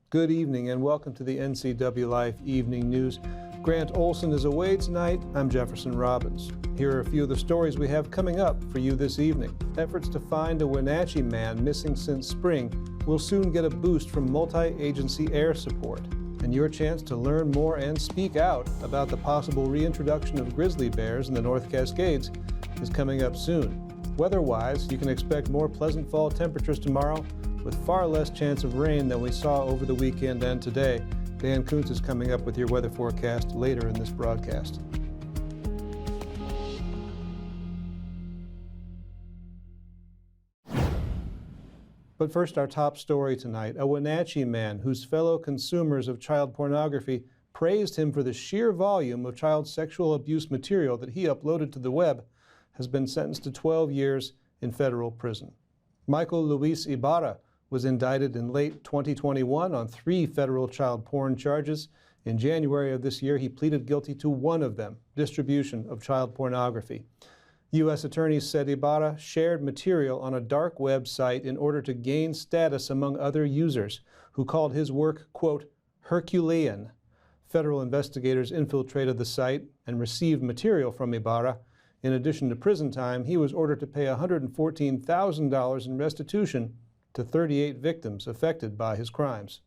Good evening and welcome to the NCWLIFE Evening News. Grant Olson is away tonight. I'm Jefferson Robbins. Here are a few of the stories we have coming up for you this evening. Efforts to find a Wenatchee man missing since spring will soon get a boost from multi-agency air support. And your chance to learn more and speak out about the possible reintroduction of grizzly bears in the North Cascades is coming up soon. Weather-wise, you can expect more pleasant fall temperatures tomorrow, with far less chance of rain than we saw over the weekend and today. Dan Kuntz is coming up with your weather forecast later in this broadcast. But first, our top story tonight. A Wenatchee man whose fellow consumers of child pornography praised him for the sheer volume of child sexual abuse material that he uploaded to the web has been sentenced to 12 years in federal prison. Michael Luis Ibarra was indicted in late 2021 on 3 federal child porn charges. In January of this year, he pleaded guilty to one of them, distribution of child pornography. U.S. attorneys said Ibarra shared material on a dark website in order to gain status among other users who called his work, quote, Herculean. Federal investigators infiltrated the site and received material from Ibarra. In addition to prison time, he was ordered to pay $114,000 in restitution to 38 victims affected by his crimes.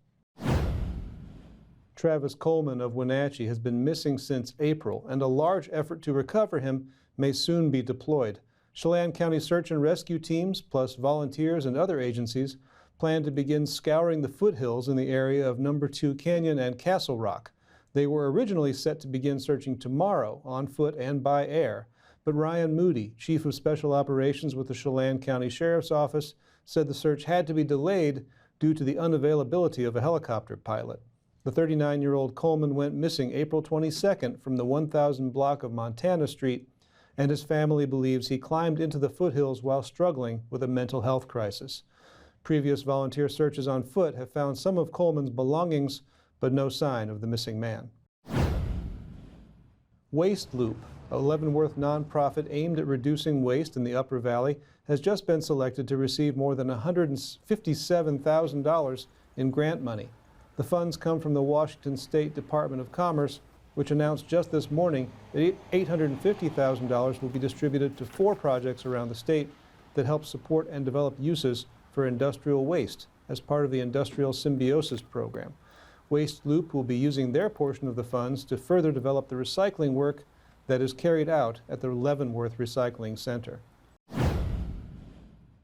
Travis Coleman of Wenatchee has been missing since April, and a large effort to recover him may soon be deployed. Chelan County search and rescue teams, plus volunteers and other agencies, plan to begin scouring the foothills in the area of No. 2 Canyon and Castle Rock. They were originally set to begin searching tomorrow on foot and by air, but Ryan Moody, Chief of Special Operations with the Chelan County Sheriff's Office, said the search had to be delayed due to the unavailability of a helicopter pilot. The 39-year-old Coleman went missing April 22nd from the 1000 block of Montana Street, and his family believes he climbed into the foothills while struggling with a mental health crisis. Previous volunteer searches on foot have found some of Coleman's belongings, but no sign of the missing man. Waste Loop, a Leavenworth nonprofit aimed at reducing waste in the Upper Valley, has just been selected to receive more than $157,000 in grant money. The funds come from the Washington State Department of Commerce, which announced just this morning that $850,000 will be distributed to 4 projects around the state that help support and develop uses for industrial waste as part of the Industrial Symbiosis program. Waste Loop will be using their portion of the funds to further develop the recycling work that is carried out at the Leavenworth Recycling Center.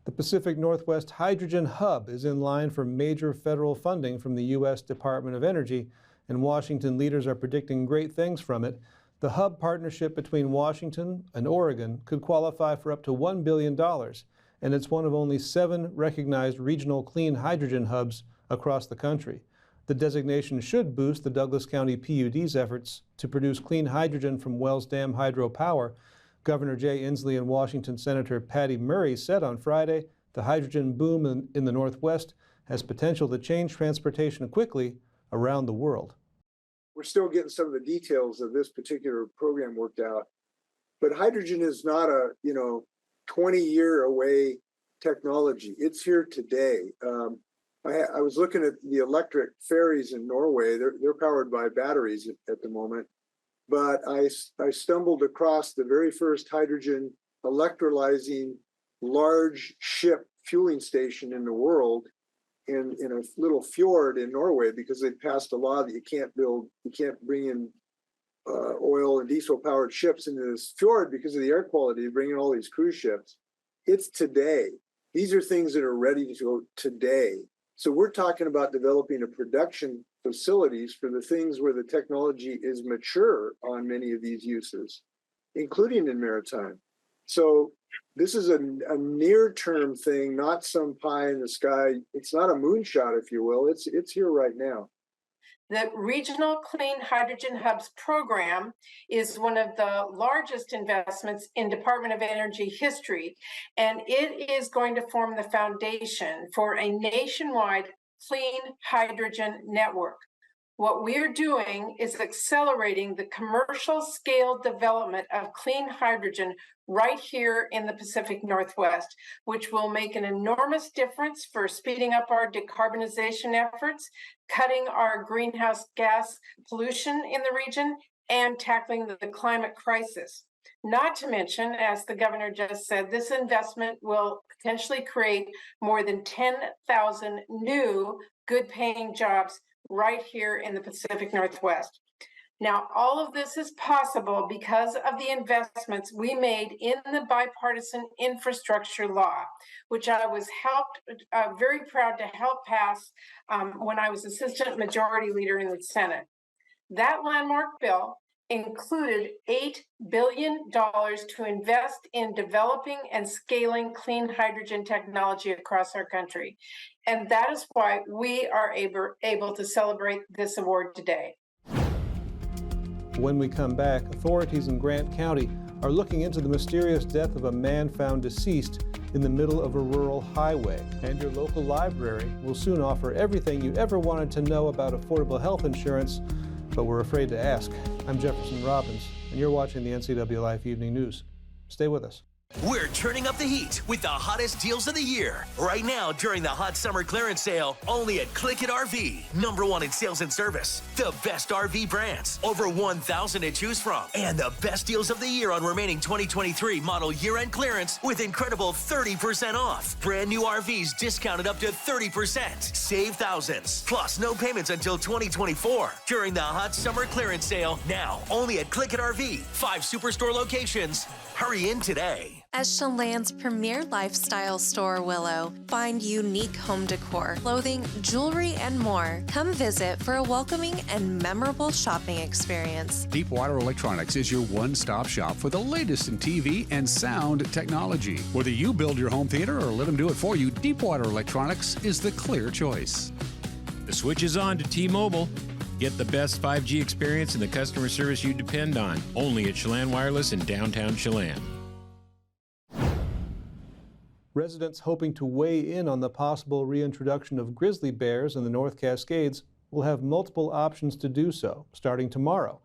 The Pacific Northwest Hydrogen Hub is in line for major federal funding from the U.S. Department of Energy, and Washington leaders are predicting great things from it. The hub partnership between Washington and Oregon could qualify for up to $1 billion, and it's one of only 7 recognized regional clean hydrogen hubs across the country. The designation should boost the Douglas County PUD's efforts to produce clean hydrogen from Wells Dam hydropower. Governor Jay Inslee and Washington Senator Patty Murray said on Friday the hydrogen boom in the Northwest has potential to change transportation quickly around the world. We're still getting some of the details of this particular program worked out, but hydrogen is not a 20-year away technology. It's here today. I was looking at the electric ferries in Norway. They're powered by batteries at the moment. But I stumbled across the very first hydrogen electrolyzing large ship fueling station in the world in a little fjord in Norway, because they passed a law that you can't bring in oil and diesel powered ships into this fjord because of the air quality. You bring in all these cruise ships. It's today. These are things that are ready to go today. So we're talking about developing a production facilities for the things where the technology is mature on many of these uses, including in maritime. So this is a near-term thing, not some pie in the sky. It's not a moonshot, if you will. It's here right now. The Regional Clean Hydrogen Hubs program is one of the largest investments in Department of Energy history, and it is going to form the foundation for a nationwide clean hydrogen network. What we're doing is accelerating the commercial scale development of clean hydrogen right here in the Pacific Northwest, which will make an enormous difference for speeding up our decarbonization efforts, cutting our greenhouse gas pollution in the region, and tackling the climate crisis. Not to mention, as the governor just said, this investment will potentially create more than 10,000 new good-paying jobs right here in the Pacific Northwest. Now, all of this is possible because of the investments we made in the bipartisan infrastructure law, which I was very proud to help pass when I was Assistant Majority Leader in the Senate. That landmark bill included $8 billion to invest in developing and scaling clean hydrogen technology across our country. And that is why we are able to celebrate this award today. When we come back, authorities in Grant County are looking into the mysterious death of a man found deceased in the middle of a rural highway. And your local library will soon offer everything you ever wanted to know about affordable health insurance, but were afraid to ask. I'm Jefferson Robbins, and you're watching the NCWLIFE Evening News. Stay with us. We're turning up the heat with the hottest deals of the year. Right now, during the hot summer clearance sale, only at Click It RV. #1 in sales and service. The best RV brands. Over 1,000 to choose from. And the best deals of the year on remaining 2023 model year-end clearance with incredible 30% off. Brand new RVs discounted up to 30%. Save thousands. Plus, no payments until 2024. During the hot summer clearance sale, now only at Click It RV. 5 superstore locations. Hurry in today. As Chelan's premier lifestyle store, Willow, find unique home decor, clothing, jewelry, and more. Come visit for a welcoming and memorable shopping experience. Deepwater Electronics is your one-stop shop for the latest in TV and sound technology. Whether you build your home theater or let them do it for you, Deepwater Electronics is the clear choice. The switch is on to T-Mobile. Get the best 5G experience and the customer service you depend on. Only at Chelan Wireless in downtown Chelan. Residents hoping to weigh in on the possible reintroduction of grizzly bears in the North Cascades will have multiple options to do so, starting tomorrow.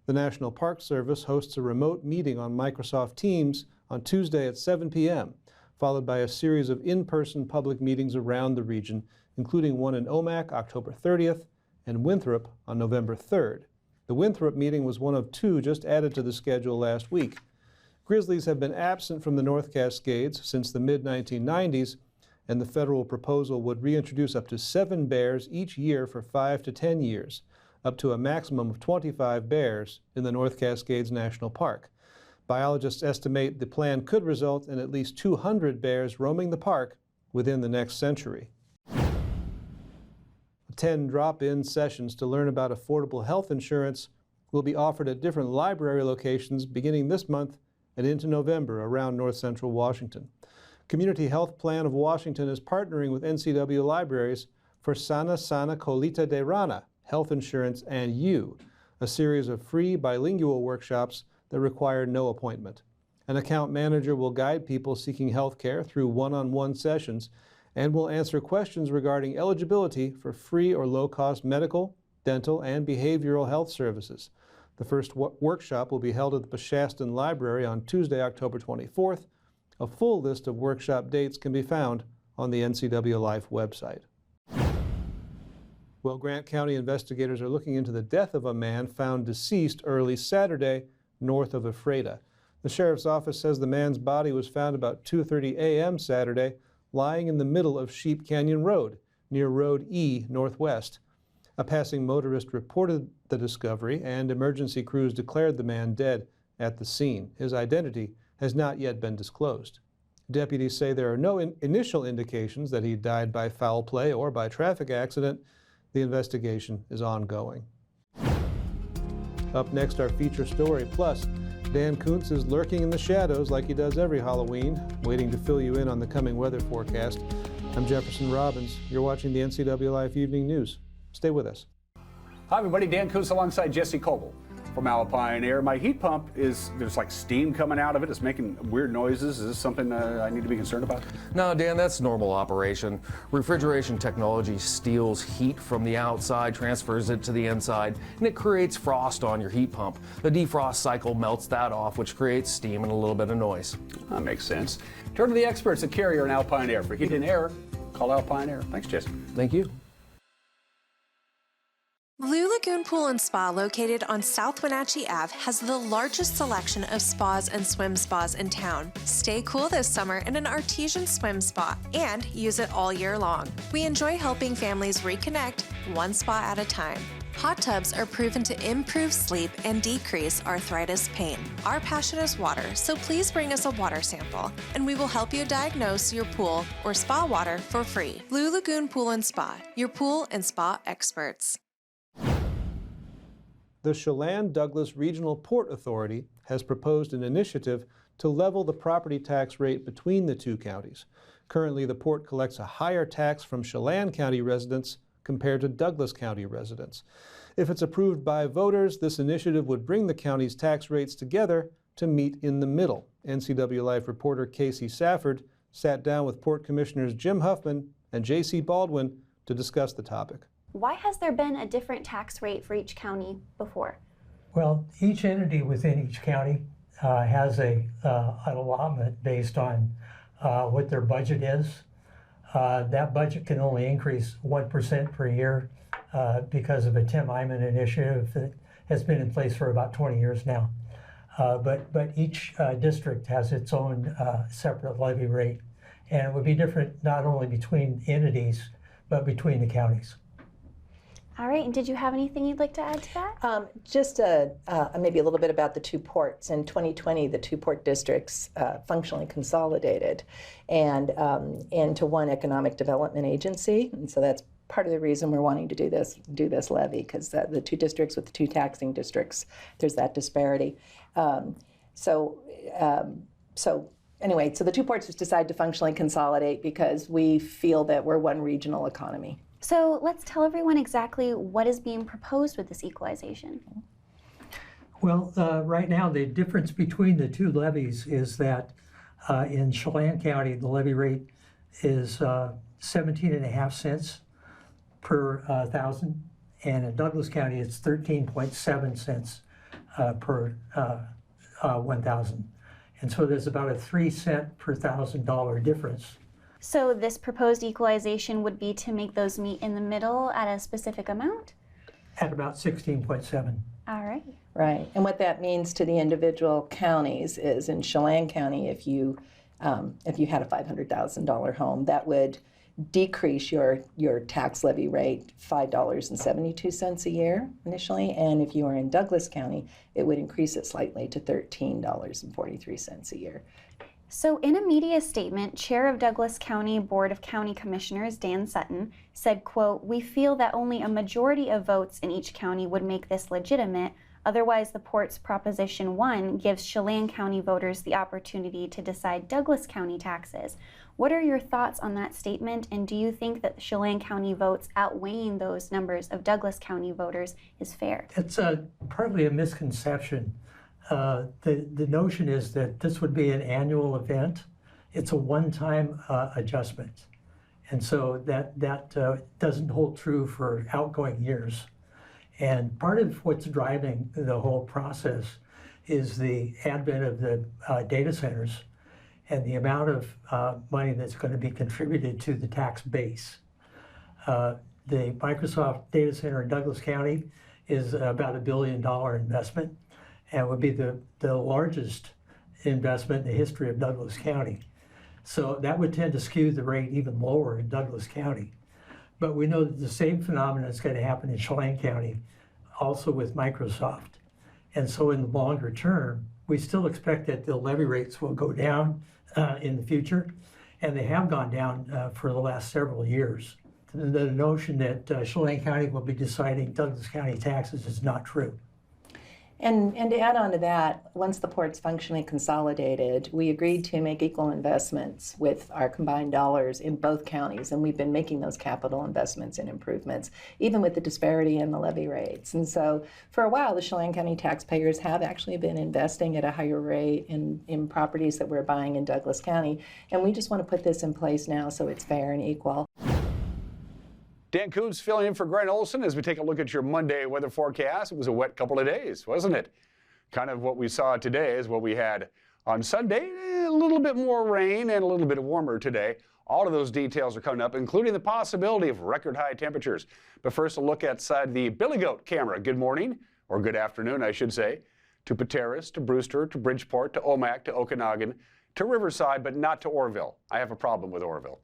The National Park Service hosts a remote meeting on Microsoft Teams on Tuesday at 7 p.m., followed by a series of in-person public meetings around the region, including one in Omak October 30th and Winthrop on November 3rd. The Winthrop meeting was one of 2 just added to the schedule last week. Grizzlies have been absent from the North Cascades since the mid-1990s, and the federal proposal would reintroduce up to 7 bears each year for 5 to 10 years, up to a maximum of 25 bears in the North Cascades National Park. Biologists estimate the plan could result in at least 200 bears roaming the park within the next century. 10 drop-in sessions to learn about affordable health insurance will be offered at different library locations beginning this month and into November around North Central Washington. Community Health Plan of Washington is partnering with NCW Libraries for Sana Sana Colita de Rana, Health Insurance and You, a series of free bilingual workshops that require no appointment. An account manager will guide people seeking health care through one-on-one sessions and will answer questions regarding eligibility for free or low-cost medical, dental, and behavioral health services. The first workshop will be held at the Shaston Library on Tuesday, October 24th. A full list of workshop dates can be found on the NCWLIFE website. Well, Grant County investigators are looking into the death of a man found deceased early Saturday north of Ephrata. The sheriff's office says the man's body was found about 2:30 a.m. Saturday, lying in the middle of Sheep Canyon Road, near Road E Northwest. A passing motorist reported the discovery, and emergency crews declared the man dead at the scene. His identity has not yet been disclosed. Deputies say there are no initial indications that he died by foul play or by traffic accident. The investigation is ongoing. Up next, our feature story. Plus, Dan Kuntz is lurking in the shadows like he does every Halloween, waiting to fill you in on the coming weather forecast. I'm Jefferson Robbins. You're watching the NCWLIFE Evening News. Stay with us. Hi, everybody. Dan Kuntz alongside Jesse Coble. From Alpine Air, my heat pump there's like steam coming out of it. It's making weird noises. Is this something I need to be concerned about? No, Dan, that's normal operation. Refrigeration technology steals heat from the outside, transfers it to the inside, and it creates frost on your heat pump. The defrost cycle melts that off, which creates steam and a little bit of noise. That makes sense. Turn to the experts at Carrier and Alpine Air. For heat and air, call Alpine Air. Thanks, Jason. Thank you. Blue Lagoon Pool and Spa, located on South Wenatchee Ave, has the largest selection of spas and swim spas in town. Stay cool this summer in an artesian swim spa and use it all year long. We enjoy helping families reconnect one spa at a time. Hot tubs are proven to improve sleep and decrease arthritis pain. Our passion is water, so please bring us a water sample, and we will help you diagnose your pool or spa water for free. Blue Lagoon Pool and Spa, your pool and spa experts. The Chelan-Douglas Regional Port Authority has proposed an initiative to level the property tax rate between the two counties. Currently, the port collects a higher tax from Chelan County residents compared to Douglas County residents. If it's approved by voters, this initiative would bring the county's tax rates together to meet in the middle. NCWLIFE reporter Casey Safford sat down with Port Commissioners Jim Huffman and J.C. Baldwin to discuss the topic. Why has there been a different tax rate for each county before? Well, each entity within each county has an allotment based on what their budget is. That budget can only increase 1% per year because of a Tim Eyman initiative that has been in place for about 20 years now. But each district has its own separate levy rate, and it would be different not only between entities, but between the counties. All right, and did you have anything you'd like to add to that? Just maybe a little bit about the two ports. In 2020, the two port districts functionally consolidated and into one economic development agency, and so that's part of the reason we're wanting to do this levy, because the two districts with the two taxing districts, there's that disparity. So anyway, so the two ports just decided to functionally consolidate because we feel that we're one regional economy. So let's tell everyone exactly what is being proposed with this equalization. Well, right now the difference between the two levies is that in Chelan County the levy rate is 17.5 cents per thousand, and in Douglas County it's 13.7 cents per 1,000. And so there's about a 3-cent per $1,000 difference. So this proposed equalization would be to make those meet in the middle at a specific amount? At about 16.7. All right. Right, and what that means to the individual counties is in Chelan County, if you had a $500,000 home, that would decrease your tax levy rate $5.72 a year initially, and if you are in Douglas County, it would increase it slightly to $13.43 a year. So in a media statement, Chair of Douglas County Board of County Commissioners, Dan Sutton, said, quote, "We feel that only a majority of votes in each county would make this legitimate. Otherwise, the port's Proposition 1 gives Chelan County voters the opportunity to decide Douglas County taxes." What are your thoughts on that statement, and do you think that the Chelan County votes outweighing those numbers of Douglas County voters is fair? It's partly a misconception. The notion is that this would be an annual event. It's a one-time adjustment. And so that doesn't hold true for outgoing years. And part of what's driving the whole process is the advent of the data centers and the amount of money that's going to be contributed to the tax base. The Microsoft data center in Douglas County is about $1 billion investment, and would be the largest investment in the history of Douglas County. So that would tend to skew the rate even lower in Douglas County. But we know that the same phenomenon is going to happen in Chelan County, also with Microsoft. And so in the longer term, we still expect that the levy rates will go down in the future, and they have gone down for the last several years. The notion that Chelan County will be deciding Douglas County taxes is not true. And to add on to that, once the port's functionally consolidated, we agreed to make equal investments with our combined dollars in both counties, and we've been making those capital investments and improvements, even with the disparity in the levy rates. And so for a while, the Chelan County taxpayers have actually been investing at a higher rate in properties that we're buying in Douglas County, and we just want to put this in place now so it's fair and equal. Dan Coons filling in for Grant Olson as we take a look at your Monday weather forecast. It was a wet couple of days, wasn't it? Kind of what we saw today is what we had on Sunday. A little bit more rain and a little bit warmer today. All of those details are coming up, including the possibility of record high temperatures. But first, a look outside the Billy Goat camera. Good morning, or good afternoon, I should say, to Pateros, to Brewster, to Bridgeport, to Omak, to Okanagan, to Riverside, but not to Orville. I have a problem with Orville.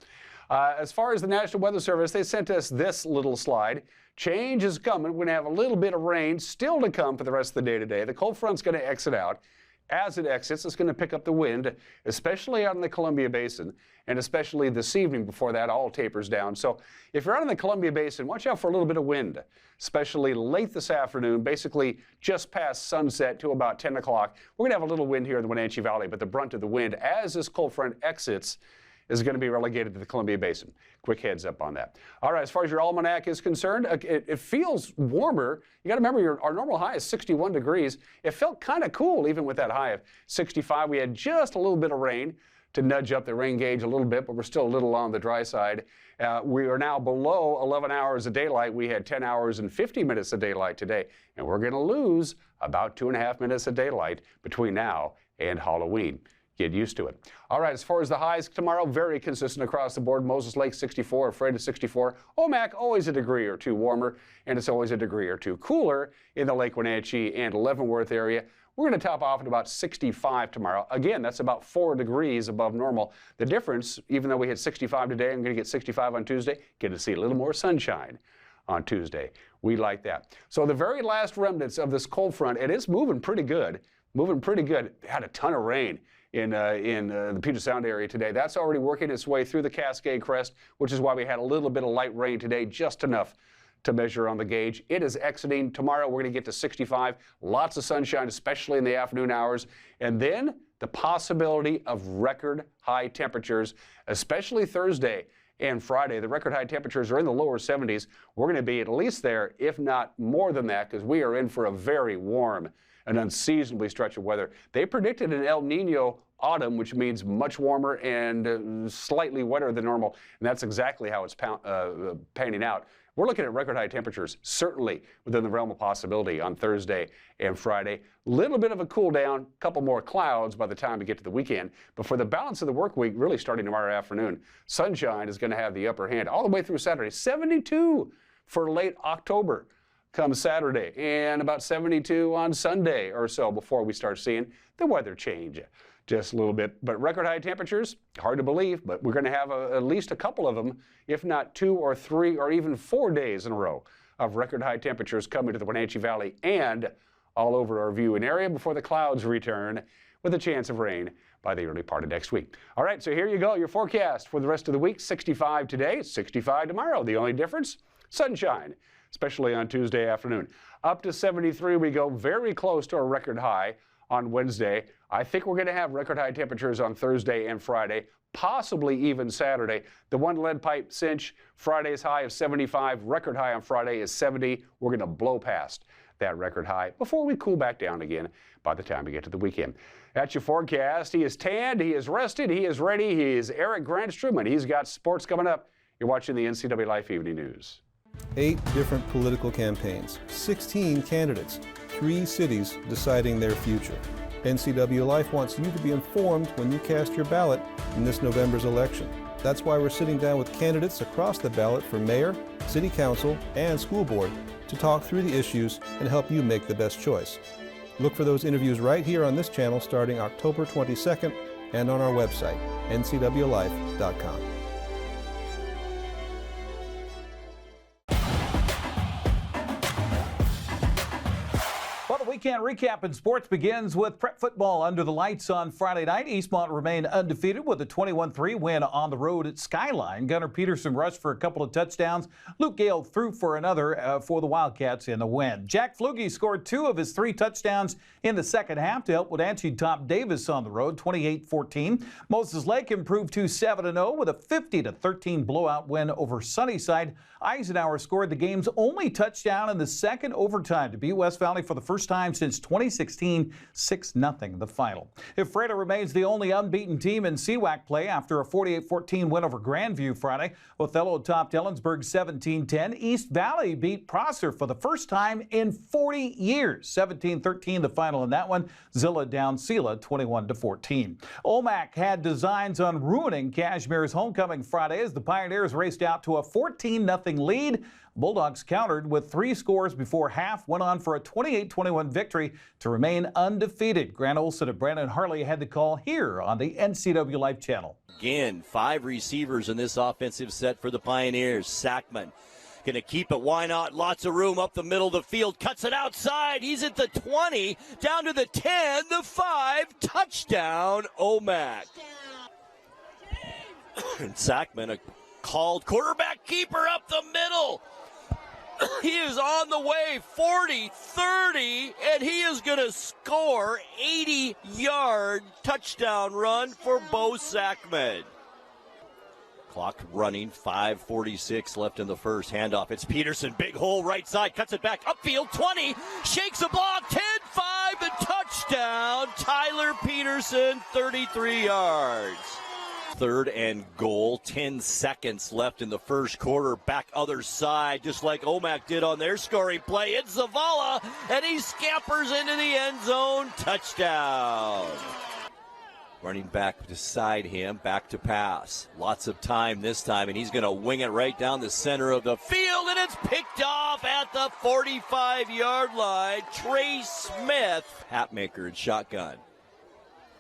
As far as the National Weather Service, they sent us this little slide. Change is coming. We're going to have a little bit of rain still to come for the rest of the day today. The cold front's going to exit out. As it exits, it's going to pick up the wind, especially out in the Columbia Basin, and especially this evening before that all tapers down. So if you're out in the Columbia Basin, watch out for a little bit of wind, especially late this afternoon, basically just past sunset to about 10 o'clock. We're going to have a little wind here in the Wenatchee Valley, but the brunt of the wind as this cold front exits is going to be relegated to the Columbia Basin. Quick heads up on that. All right, as far as your almanac is concerned, it feels warmer. You got to remember our normal high is 61 degrees. It felt kind of cool even with that high of 65. We had just a little bit of rain to nudge up the rain gauge a little bit, but we're still a little on the dry side. We are now below 11 hours of daylight. We had 10 hours and 50 minutes of daylight today, and we're going to lose about 2.5 minutes of daylight between now and Halloween. Get used to it. All right, as far as the highs tomorrow, very consistent across the board. Moses Lake 64, Ephrata 64. Omak always a degree or two warmer, and it's always a degree or two cooler in the Lake Wenatchee and Leavenworth area. We're going to top off at about 65 tomorrow. Again, that's about 4 degrees above normal. The difference, even though we hit 65 today, I'm going to get 65 on Tuesday, get to see a little more sunshine on Tuesday. We like that. So the very last remnants of this cold front, it is moving pretty good. Moving pretty good. Had a ton of rain in the Puget Sound area today. That's already working its way through the Cascade Crest, which is why we had a little bit of light rain today, just enough to measure on the gauge. It is exiting. Tomorrow we're going to get to 65. Lots of sunshine, especially in the afternoon hours. And then the possibility of record high temperatures, especially Thursday and Friday. The record high temperatures are in the lower 70s. We're going to be at least there, if not more than that, because we are in for a very warm and unseasonably stretch of weather. They predicted an El Nino autumn, which means much warmer and slightly wetter than normal, and that's exactly how it's panning out. We're looking at record high temperatures, certainly within the realm of possibility on Thursday and Friday. Little bit of a cool down, couple more clouds by the time we get to the weekend, but for the balance of the work week, really starting tomorrow afternoon, sunshine is going to have the upper hand all the way through Saturday. 72 for late October come Saturday, and about 72 on Sunday or so before we start seeing the weather change just a little bit. But record high temperatures, hard to believe, but we're going to have at least a couple of them, if not 2 or 3 or even 4 days in a row of record high temperatures coming to the Wenatchee Valley and all over our viewing area before the clouds return with a chance of rain by the early part of next week. All right, so here you go, your forecast for the rest of the week. 65 today, 65 tomorrow. The only difference, sunshine, especially on Tuesday afternoon. Up to 73 we go, very close to a record high on Wednesday. I think we're going to have record high temperatures on Thursday and Friday, possibly even Saturday. The one lead pipe cinch, Friday's high of 75, record high on Friday is 70. We're going to blow past that record high before we cool back down again by the time we get to the weekend. That's your forecast. He is tanned, he is rested, he is ready. He is Eric Grandstrom, and he's got sports coming up. You're watching the NCWLIFE Evening News. 8 different political campaigns, 16 candidates, 3 cities deciding their future. NCWLIFE wants you to be informed when you cast your ballot in this November's election. That's why we're sitting down with candidates across the ballot for mayor, city council, and school board to talk through the issues and help you make the best choice. Look for those interviews right here on this channel starting October 22nd and on our website, ncwlife.com. weekend recap in sports begins with prep football under the lights on Friday night. Eastmont remained undefeated with a 21-3 win on the road at Skyline. Gunnar Peterson rushed for a couple of touchdowns. Luke Gale threw for another for the Wildcats in the win. Jack Flugie scored 2 of his 3 touchdowns in the second half to help Wenatchee top Davis on the road, 28-14. Moses Lake improved to 7-0 with a 50-13 blowout win over Sunnyside. Eisenhower scored the game's only touchdown in the second overtime to beat West Valley for the first time since 2016, 6-0 the final. Ephrata remains the only unbeaten team in CWAC play after a 48-14 win over Grandview Friday. Othello topped Ellensburg 17-10. East Valley beat Prosser for the first time in 40 years, 17-13 the final in that one. Zilla down Sela 21-14. Omak had designs on ruining Cashmere's homecoming Friday as the Pioneers raced out to a 14-0 lead. Bulldogs countered with 3 scores before half, went on for a 28-21 victory to remain undefeated. Grant Olson and Brandon Harley had the call here on the NCWLIFE channel. Again, 5 receivers in this offensive set for the Pioneers. Sackman going to keep it. Why not? Lots of room up the middle of the field. Cuts it outside. He's at the 20, down to the 10, the 5. Touchdown, Omak. And Sackman, a called quarterback keeper up the middle. He is on the way, 40, 30, and he is going to score 80-yard touchdown run for Bo Sackman. Clock running, 5:46 left in the first. Handoff, it's Peterson, big hole right side, cuts it back, upfield, 20, shakes a block, 10-5, and touchdown, Tyler Peterson, 33 yards. 3rd and goal, 10 seconds left in the first quarter. Back other side, just like Omak did on their scoring play. It's Zavala, and he scampers into the end zone. Touchdown. Running back beside him, back to pass. Lots of time this time, and he's going to wing it right down the center of the field, and it's picked off at the 45-yard line. Trey Smith, Hatmaker and shotgun.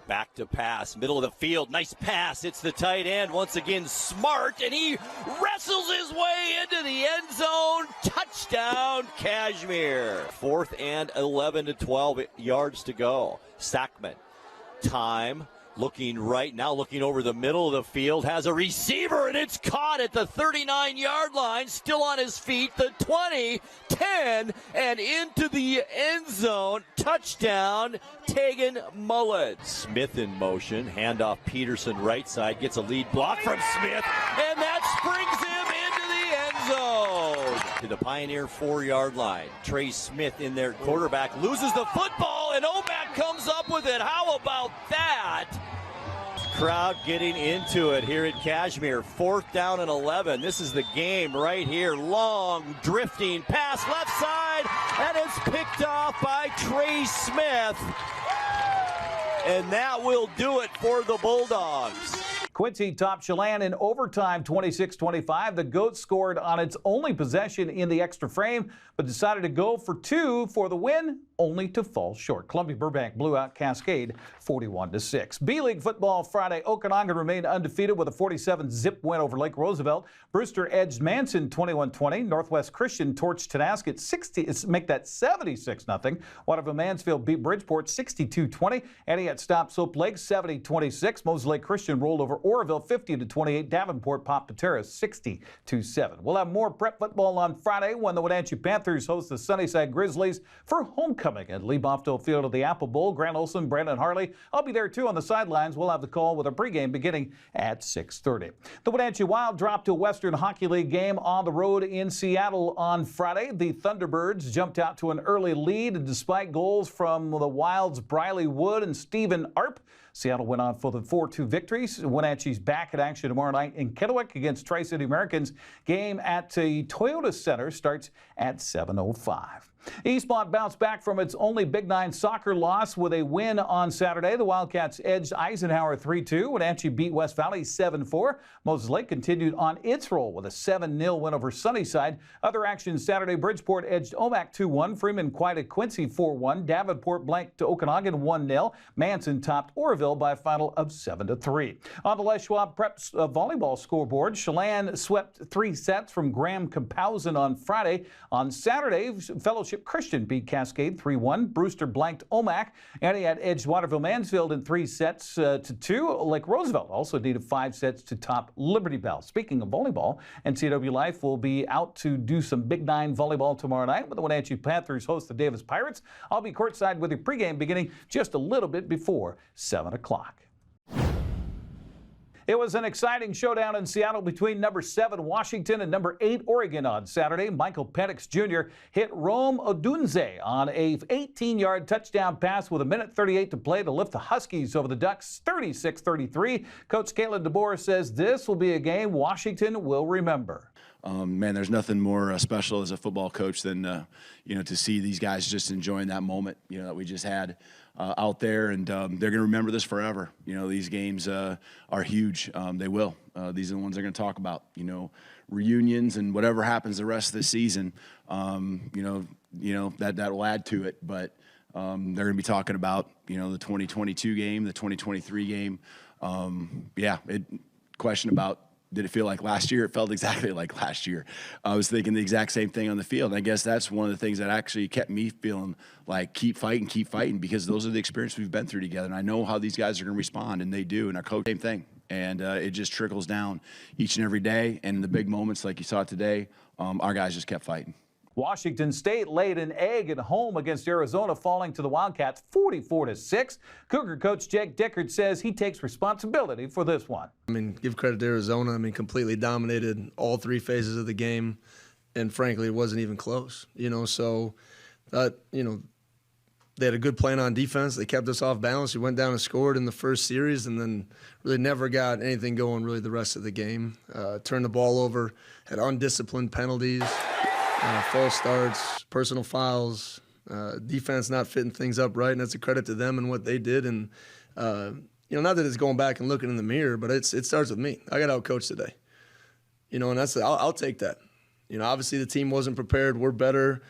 Back to pass, middle of the field, nice pass. It's the tight end, once again Smart, and he wrestles his way into the end zone. Touchdown, Cashmere. 4th and 11 to 12 yards to go. Sackman, time, looking right, now looking over the middle of the field, has a receiver, and it's caught at the 39-yard line, still on his feet, the 20, 10, and into the end zone. Touchdown, Tegan Mullen. Smith in motion, handoff Peterson right side, gets a lead block from Smith, and that springs him into the end zone. To the Pioneer 4-yard line. Trey Smith in there, quarterback, loses the football, and Omak comes up with it. How about that? Crowd getting into it here at Cashmere. 4th down and 11. This is the game right here. Long, drifting pass left side, and it's picked off by Trey Smith. And that will do it for the Bulldogs. Quincy topped Chelan in overtime, 26-25. The Goats scored on its only possession in the extra frame, but decided to go for 2 for the win, only to fall short. Columbia Burbank blew out Cascade 41-6. B-League football Friday, Okanagan remained undefeated with a 47-zip win over Lake Roosevelt. Brewster edged Manson 21-20. Northwest Christian torched Tonasket 76-0. Waterville Mansfield beat Bridgeport 62-20. Antioch stopped Soap Lake 70-26. Moses Lake Christian rolled over Oroville 50-28. Davenport popped Patera 60-7. We'll have more prep football on Friday when the Wenatchee Panthers host the Sunnyside Grizzlies for homecoming at Lee Bofto Field of the Apple Bowl. Grant Olson, Brandon Harley. I'll be there too on the sidelines. We'll have the call with a pregame beginning at 6:30. The Wenatchee Wild dropped to a Western Hockey League game on the road in Seattle on Friday. The Thunderbirds jumped out to an early lead, and despite goals from the Wild's Briley Wood and Stephen Arp, Seattle went on for the 4-2 victories. Wenatchee's back at action tomorrow night in Kennewick against Tri-City Americans. Game at the Toyota Center starts at 7:05. Eastmont bounced back from its only Big Nine soccer loss with a win on Saturday. The Wildcats edged Eisenhower 3-2. Wenatchee beat West Valley 7-4. Moses Lake continued on its roll with a 7-0 win over Sunnyside. Other action Saturday, Bridgeport edged Omak 2-1. Freeman quieted Quincy 4-1. Davenport blanked to Okanagan 1-0. Manson topped Oroville by a final of 7-3. On the Les Schwab Prep volleyball scoreboard, Chelan swept 3 sets from Graham Compausen on Friday. On Saturday, Fellowship Township Christian beat Cascade 3-1. Brewster blanked Omak. Antioch edged Waterville-Mansfield in 3 sets to 2. Lake Roosevelt also needed 5 sets to top Liberty Bell. Speaking of volleyball, NCWLIFE will be out to do some Big 9 volleyball tomorrow night when the Wenatchee Panthers host the Davis Pirates. I'll be courtside with your pregame beginning just a little bit before 7 o'clock. It was an exciting showdown in Seattle between number 7 Washington and number 8 Oregon on Saturday. Michael Penix Jr. hit Rome Odunze on a 18-yard touchdown pass with 1:38 to play to lift the Huskies over the Ducks 36-33. Coach Caitlin DeBoer says this will be a game Washington will remember. Man, there's nothing more special as a football coach than to see these guys just enjoying that moment that we just had out there, and they're going to remember this forever. These games are huge. They will. These are the ones they're going to talk about. Reunions and whatever happens the rest of the season. That will add to it, but they're going to be talking about the 2022 game, the 2023 game. Question about. Did it feel like last year? It felt exactly like last year. I was thinking the exact same thing on the field. And I guess that's one of the things that actually kept me feeling like keep fighting, because those are the experiences we've been through together. And I know how these guys are going to respond, and they do. And our coach, same thing. And it just trickles down each and every day. And in the big moments like you saw today, our guys just kept fighting. Washington State laid an egg at home against Arizona, falling to the Wildcats 44-6. Cougar coach Jake Dickert says he takes responsibility for this one. Give credit to Arizona. Completely dominated all 3 phases of the game, and frankly, it wasn't even close. So they had a good plan on defense. They kept us off balance. We went down and scored in the first series, and then really never got anything going really the rest of the game. Turned the ball over, had undisciplined penalties. False starts, personal fouls, defense not fitting things up right, and that's a credit to them and what they did. And not that it's going back and looking in the mirror, but it starts with me. I got outcoached today, and I'll take that. Obviously the team wasn't prepared. We're better,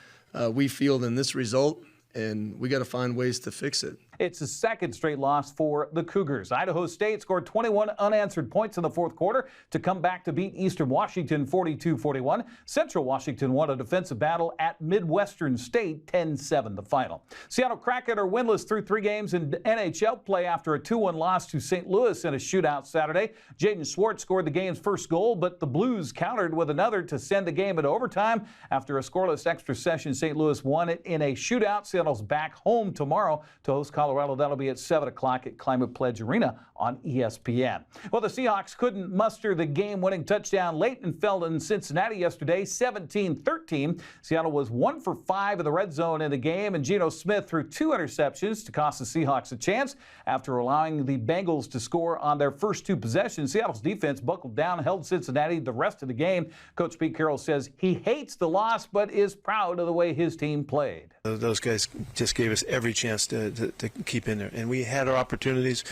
we feel, than this result, and we got to find ways to fix it. It's the second straight loss for the Cougars. Idaho State scored 21 unanswered points in the fourth quarter to come back to beat Eastern Washington 42-41. Central Washington won a defensive battle at Midwestern State 10-7 the final. Seattle Kraken are winless through 3 games in NHL play after a 2-1 loss to St. Louis in a shootout Saturday. Jaden Schwartz scored the game's first goal, but the Blues countered with another to send the game into overtime. After a scoreless extra session, St. Louis won it in a shootout. Seattle's back home tomorrow to host Colorado. That'll be at 7 o'clock at Climate Pledge Arena on ESPN. Well, the Seahawks couldn't muster the game-winning touchdown late and fell in Cincinnati yesterday, 17-13. Seattle was 1 for 5 in the red zone in the game, and Geno Smith threw 2 interceptions to cost the Seahawks a chance. After allowing the Bengals to score on their first 2 possessions, Seattle's defense buckled down, held Cincinnati the rest of the game. Coach Pete Carroll says he hates the loss, but is proud of the way his team played. Those guys just gave us every chance to keep in there, and we had our opportunities.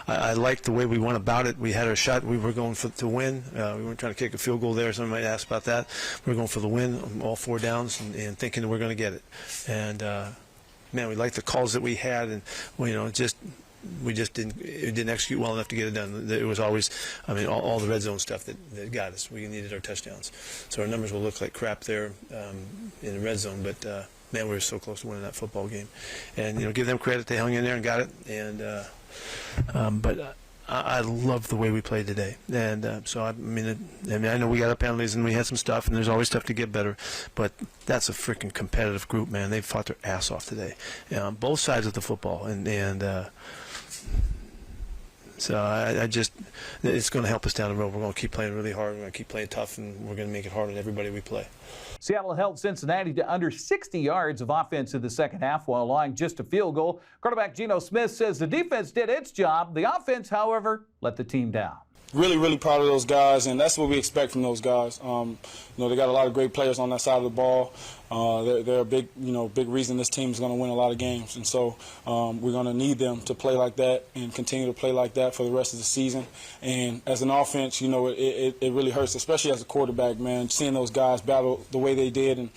I liked the way we went about it. We had our shot. We were going to win. We weren't trying to kick a field goal there. Somebody might ask about that. We were going for the win, all 4 downs, and thinking that we're going to get it. And man, we liked the calls that we had, and we just didn't execute well enough to get it done. It was always, all the red zone stuff that got us. We needed our touchdowns, so our numbers will look like crap there in the red zone, but. Man, we were so close to winning that football game, and give them credit. They hung in there and got it. And but I love the way we played today. And so I know we got our penalties and we had some stuff, and there's always stuff to get better. But that's a freaking competitive group, man. They fought their ass off today, on both sides of the football, and. So it's going to help us down the road. We're going to keep playing really hard. We're going to keep playing tough, and we're going to make it hard on everybody we play. Seattle held Cincinnati to under 60 yards of offense in the second half while allowing just a field goal. Quarterback Geno Smith says the defense did its job. The offense, however, let the team down. Really, really proud of those guys, and that's what we expect from those guys. They got a lot of great players on that side of the ball. They're a big reason this team is going to win a lot of games, and so we're going to need them to play like that and continue to play like that for the rest of the season. And as an offense, it really hurts, especially as a quarterback, man, seeing those guys battle the way they did. And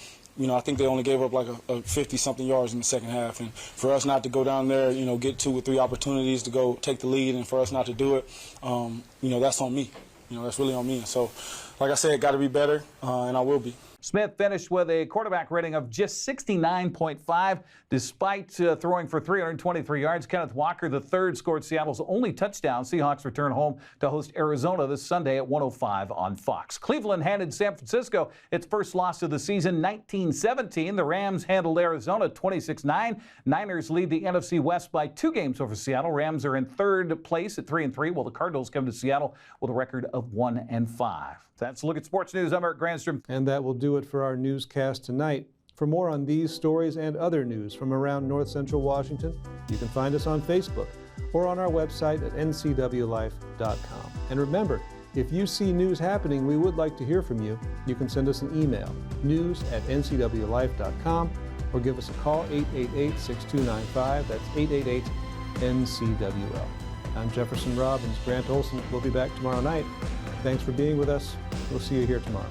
I think they only gave up like a 50-something yards in the second half. And for us not to go down there, get 2 or 3 opportunities to go take the lead, and for us not to do it, that's on me. That's really on me. And so, like I said, got to be better, and I will be. Smith finished with a quarterback rating of just 69.5 despite throwing for 323 yards. Kenneth Walker III scored Seattle's only touchdown. Seahawks return home to host Arizona this Sunday at 1:05 on Fox. Cleveland handed San Francisco its first loss of the season, 19-17. The Rams handled Arizona 26-9. Niners lead the NFC West by 2 games over Seattle. Rams are in third place at 3-3, while the Cardinals come to Seattle with a record of 1-5. That's a look at sports news. I'm Eric Granstrom. And that will do it for our newscast tonight. For more on these stories and other news from around North Central Washington, you can find us on Facebook or on our website at ncwlife.com. And remember, if you see news happening we would like to hear from you, you can send us an email, news@ncwlife.com, or give us a call, 888-6295. That's 888-NCWL. I'm Jefferson Robbins. Grant Olson will be back tomorrow night. Thanks for being with us. We'll see you here tomorrow.